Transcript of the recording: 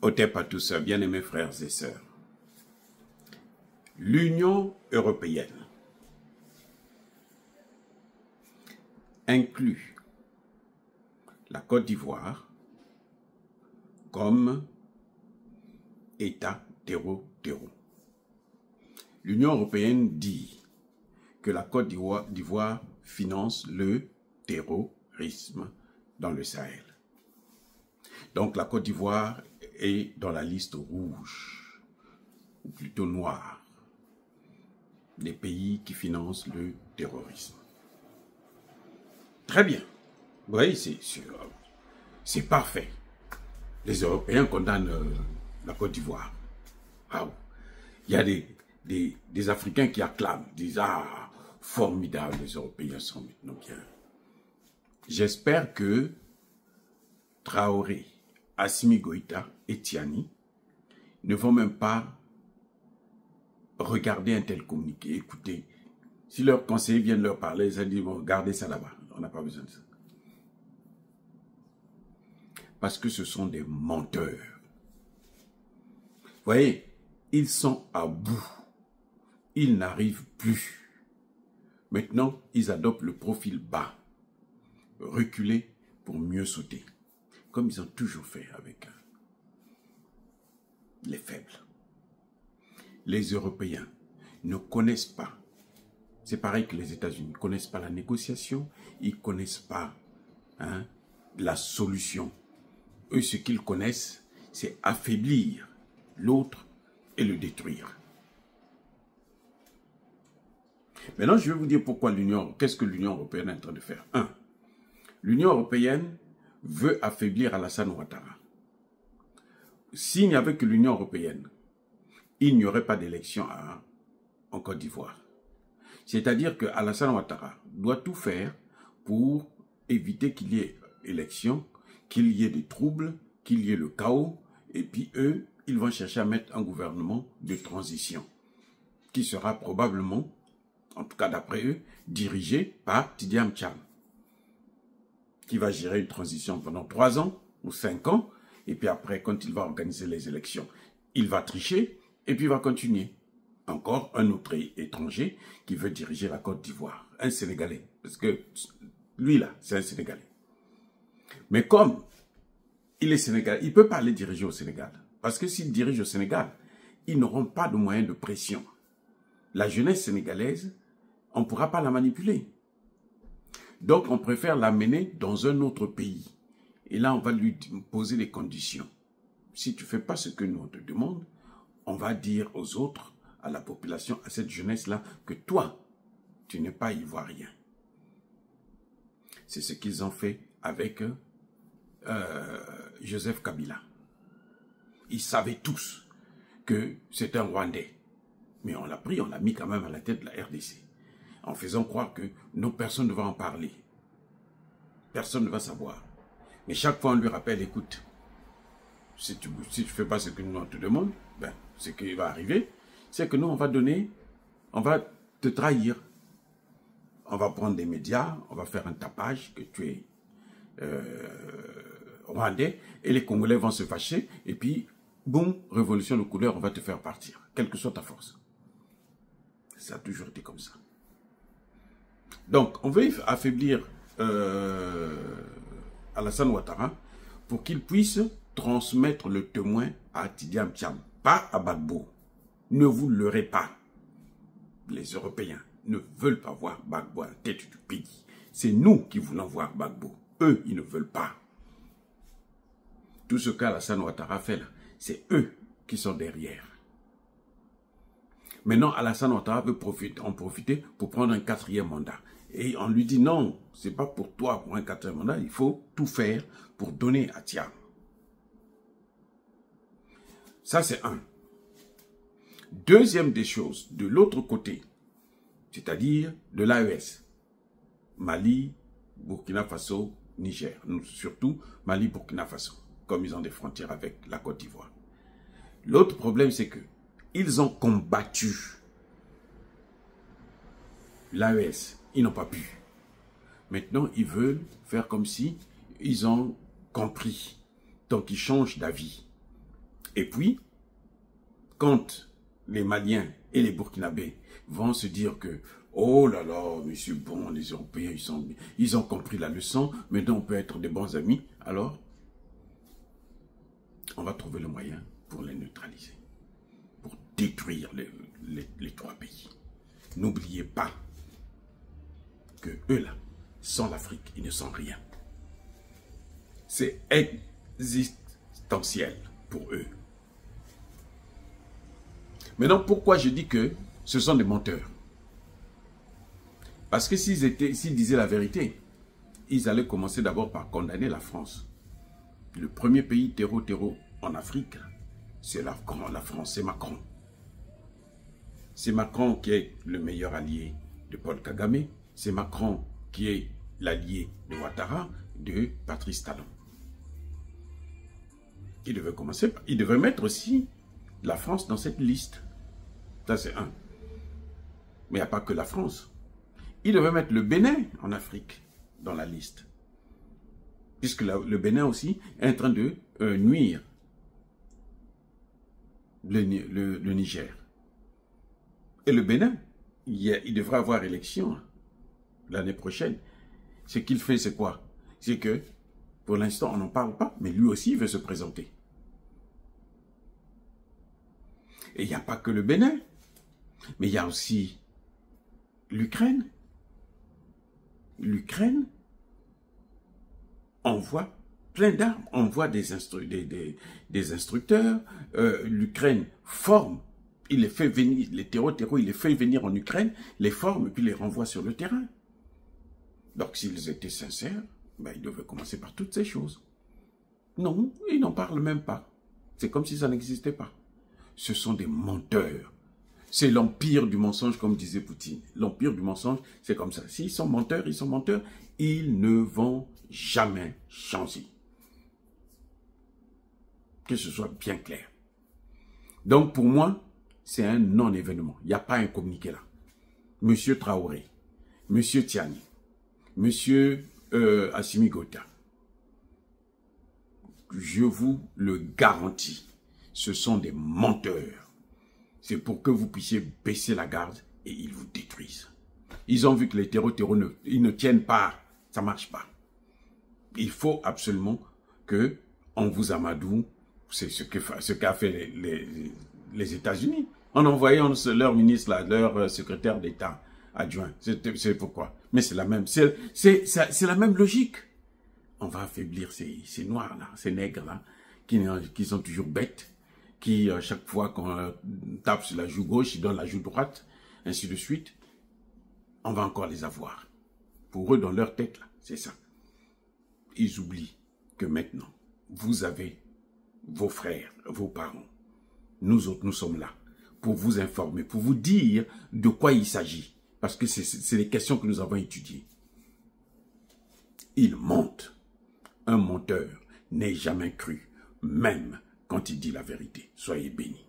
Otep à tous, bien-aimés frères et sœurs. L'Union européenne inclut la Côte d'Ivoire comme État terreau. L'Union européenne dit que la Côte d'Ivoire finance le terrorisme dans le Sahel. Donc la Côte d'Ivoire est dans la liste rouge, ou plutôt noire, des pays qui financent le terrorisme. Très bien. Vous voyez, c'est parfait. Les Européens condamnent la Côte d'Ivoire. Ah, il y a des Africains qui acclament, disent « Ah, formidable, les Européens sont maintenant bien. » J'espère que Traoré, Assimi Goïta et Tiani ne vont même pas regarder un tel communiqué. Écoutez, si leurs conseillers viennent leur parler, ils disent bon, gardez ça là-bas, on n'a pas besoin de ça. Parce que ce sont des menteurs. Vous voyez, ils sont à bout. Ils n'arrivent plus. Maintenant, ils adoptent le profil bas. Reculer pour mieux sauter. Comme ils ont toujours fait avec les faibles. Les Européens ne connaissent pas. C'est pareil que les États-Unis. Ils ne connaissent pas la négociation. Ils ne connaissent pas la solution. Eux, ce qu'ils connaissent, c'est affaiblir l'autre et le détruire. Maintenant, je vais vous dire pourquoi qu'est-ce que l'Union européenne est en train de faire. 1. L'Union européenne veut affaiblir Alassane Ouattara. S'il n'y avait que l'Union européenne, il n'y aurait pas d'élection en Côte d'Ivoire. C'est-à-dire que Alassane Ouattara doit tout faire pour éviter qu'il y ait élection, qu'il y ait des troubles, qu'il y ait le chaos, et puis eux, ils vont chercher à mettre un gouvernement de transition qui sera probablement, en tout cas d'après eux, dirigé par Tidiane Amcham, qui va gérer une transition pendant 3 ans ou 5 ans, et puis après, quand il va organiser les élections, il va tricher, et puis il va continuer. Encore un autre étranger qui veut diriger la Côte d'Ivoire, un Sénégalais, parce que lui là, c'est un Sénégalais. Mais comme il est Sénégalais, il ne peut pas aller diriger au Sénégal, parce que s'il dirige au Sénégal, ils n'auront pas de moyens de pression. La jeunesse sénégalaise, on ne pourra pas la manipuler. Donc, on préfère l'amener dans un autre pays. Et là, on va lui poser des conditions. Si tu ne fais pas ce que nous on te demande, on va dire aux autres, à la population, à cette jeunesse-là, que toi, tu n'es pas ivoirien. C'est ce qu'ils ont fait avec Joseph Kabila. Ils savaient tous que c'était un Rwandais. Mais on l'a pris, on l'a mis quand même à la tête de la RDC. En faisant croire que nos personnes ne vont en parler. Personne ne va savoir. Mais chaque fois, on lui rappelle, écoute, si tu ne fais pas ce que nous on te demande, ben, ce qui va arriver, c'est que nous, on va te trahir. On va prendre des médias, on va faire un tapage que tu es rwandais, et les Congolais vont se fâcher, et puis, boum, révolution de couleur, on va te faire partir, quelle que soit ta force. Ça a toujours été comme ça. Donc, on veut affaiblir Alassane Ouattara pour qu'il puisse transmettre le témoin à Tidiane Amcham, pas à Gbagbo. Ne vous leurrez pas. Les Européens ne veulent pas voir Gbagbo à la tête du pays. C'est nous qui voulons voir Gbagbo. Eux, ils ne veulent pas. Tout ce qu'Alassane Ouattara fait là, c'est eux qui sont derrière. Maintenant, Alassane Ouattara veut en profiter pour prendre un 4e mandat. Et on lui dit non, c'est pas pour toi pour un 4e mandat, il faut tout faire pour donner à Thiam. Ça, c'est un. Deuxième des choses, de l'autre côté, c'est-à-dire de l'AES, Mali, Burkina Faso, Niger, surtout Mali, Burkina Faso, comme ils ont des frontières avec la Côte d'Ivoire. L'autre problème, c'est que ils ont combattu l'AES, ils n'ont pas pu. Maintenant, ils veulent faire comme si ils ont compris. Donc, ils changent d'avis. Et puis, quand les Maliens et les Burkinabés vont se dire que oh là là, monsieur, bon, les Européens, ils ont compris la leçon, maintenant on peut être des bons amis, alors on va trouver le moyen pour les neutraliser, pour détruire les trois pays. N'oubliez pas que eux là, sans l'Afrique, ils ne sont rien. C'est existentiel pour eux. Maintenant, pourquoi je dis que ce sont des menteurs? Parce que s'ils disaient la vérité, ils allaient commencer d'abord par condamner la France. Le premier pays terreau en Afrique, c'est la France, c'est Macron. C'est Macron qui est le meilleur allié de Paul Kagame. C'est Macron qui est l'allié de Ouattara, de Patrice Talon. Il devait commencer, il devait mettre aussi la France dans cette liste. Ça, c'est un. Mais il n'y a pas que la France. Il devait mettre le Bénin en Afrique dans la liste. Puisque le Bénin aussi est en train de nuire le Niger. Et le Bénin, il devrait avoir élection l'année prochaine. Ce qu'il fait, c'est quoi? C'est que, pour l'instant, on n'en parle pas, mais lui aussi, il veut se présenter. Et il n'y a pas que le Bénin, mais il y a aussi l'Ukraine. L'Ukraine envoie plein d'armes, envoie des instructeurs. L'Ukraine forme, il les fait venir, les terreaux, il les fait venir en Ukraine, les forme et puis les renvoie sur le terrain. Donc s'ils étaient sincères, ben, ils devaient commencer par toutes ces choses. Non, ils n'en parlent même pas. C'est comme si ça n'existait pas. Ce sont des menteurs. C'est l'empire du mensonge, comme disait Poutine. L'empire du mensonge, c'est comme ça. S'ils sont menteurs, ils sont menteurs. Ils ne vont jamais changer. Que ce soit bien clair. Donc, pour moi, c'est un non-événement. Il n'y a pas un communiqué là. Monsieur Traoré, Monsieur Tiani, Monsieur Assimi Goïta, je vous le garantis, ce sont des menteurs. C'est pour que vous puissiez baisser la garde et ils vous détruisent. Ils ont vu que les terreaux ils ne tiennent pas. Ça ne marche pas. Il faut absolument que on vous amadoue. C'est ce qu'a fait les États-Unis. En envoyant leur ministre, là, leur secrétaire d'État adjoint. C'est pourquoi. Mais c'est la même. C'est la même logique. On va affaiblir ces noirs-là, ces nègres-là, qui sont toujours bêtes, qui, chaque fois qu'on tape sur la joue gauche, ils donnent la joue droite, ainsi de suite. On va encore les avoir. Pour eux, dans leur tête, là, c'est ça. Ils oublient que maintenant, vous avez vos frères, vos parents. Nous autres, nous sommes là pour vous informer, pour vous dire de quoi il s'agit. Parce que c'est les questions que nous avons étudiées. Il mente. Un menteur n'est jamais cru, même quand il dit la vérité. Soyez bénis.